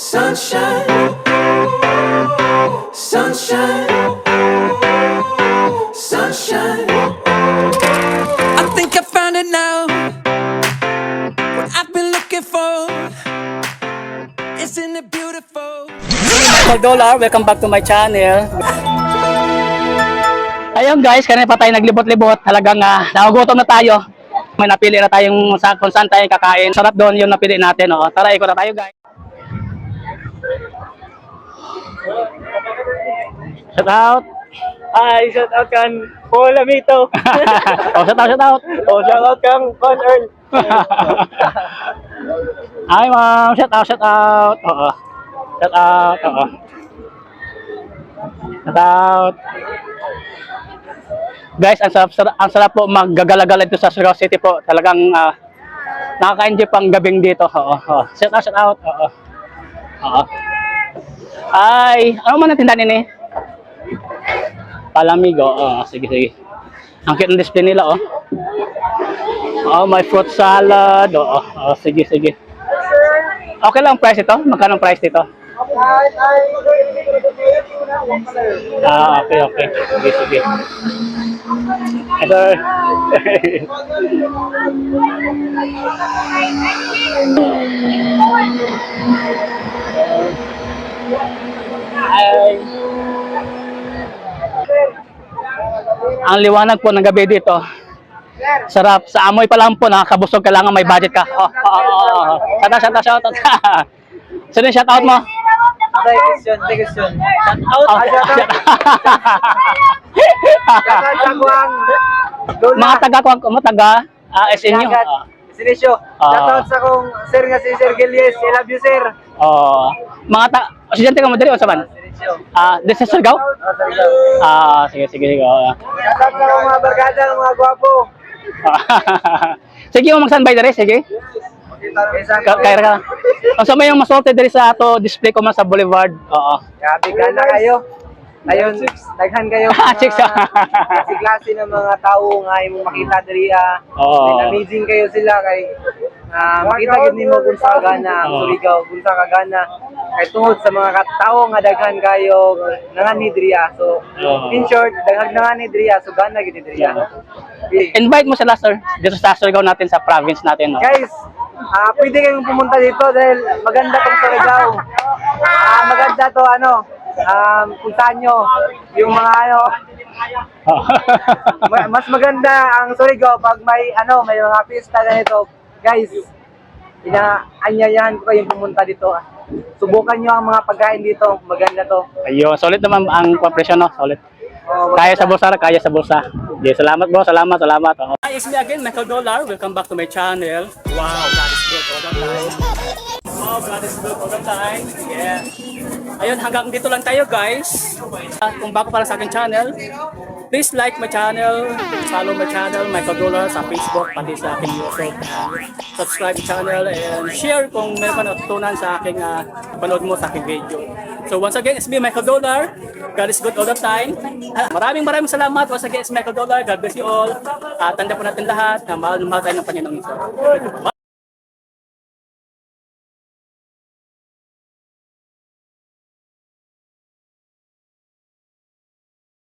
Sunshine, sunshine, sunshine. I think I found it now. What I've been looking for. Isn't it beautiful? Michael Dollar, welcome back to my channel. Ayun guys, kanina pa tayo naglibot-libot. Talagang nagugutom na tayo. May napili na tayong kung saan tayo kakain. Sarap doon yung napili natin. Oh. Tara, ikot na tayo guys. Shout out. Hi, shout out kan Paul Amito. Oh, shout out, shout out. Oh, shout out kang Con Earl. Hi ma'am, shout out, shout out. Oo. Shout out, oo. Shout out. Guys, ang sarap po maggagala-gala dito sa Surigao City po. Talagang nakaka-enjoy pang gabing dito. Oo, oo. Shout out, shout out. Oo. Oo. Ay, ano man ang tindahan ini? Palamig, oo. Sige, sige. Ang cute ng display nila, oh. Oh, may fruit salad. Oo, oh, sige, sige. Okay lang ang price ito? Magkano ang price dito? Okay, okay. Sige, sige. Ito. Ay. Ang liwanag po ng gabi dito. Sarap. Sa amoy pa lang po, nakakabusog. Kailangan may budget ka. Oh, oh, oh. Shout out, shout out. Sino yung shout out mo? Question. Shout out. Shout out sa Guang. Mga taga-kuwang mo, taga SNU. Sinisyo. Shout out sa kong sir nga si Sir Gilies. I love you, sir. Oh, estudyante ka mo dali o sa man? Sinisyo. This is Surigao? Sige, sige, sige. Shout out sa kong mga barkada, mga gwapo. Sige, magsanbay dali, sige. Kaya ka. Ang sa may yung masolte dali sa ato display ko man sa Boulevard. Oo. Grabe ka na kayo. Ayun, daghan kayo. Klase ng mga tao nga imong makita diri. Amazing kayo sila kay makita gid nimo kung sa kagana ang Surigao, kung sa kagana kay tungod sa mga tao nga daghan kayo nangani diri. So, in short, daghan nangani diri, so gana gid diri. Invite mo sila sir dito sa Surigao natin sa province natin. No? Guys, pwede kayong pumunta dito dahil maganda tong Surigao. Maganda to puntahan nyo yung mga mas maganda ang Surigao pag may may mga pista ganito. Guys, inaanyayahan ko kayong pumunta dito. Subukan nyo ang mga pagkain dito, maganda to. Ayun, solid naman ang presyo, no? Solid. Kaya sa bulsa, kaya sa bulsa. Salamat bro, salamat. Hi, it's me again, Michael Dollar. Welcome back to my channel. Wow, God is good all the time. Oh, God is good all the time. Yeah. Ayun, hanggang dito lang tayo guys. Kung bago pa lang sa aking channel, please like my channel, follow my channel, Michael Dollar sa Facebook, pati sa aking YouTube. Subscribe my channel and share kung meron ka natutunan sa aking panood mo sa aking video. So once again, it's me, Michael Dollar. God is good all the time. Maraming salamat. Once again, it's Michael Dollar. God bless you all. Tanda po natin lahat na mahal tayo ng Panginoong Iso.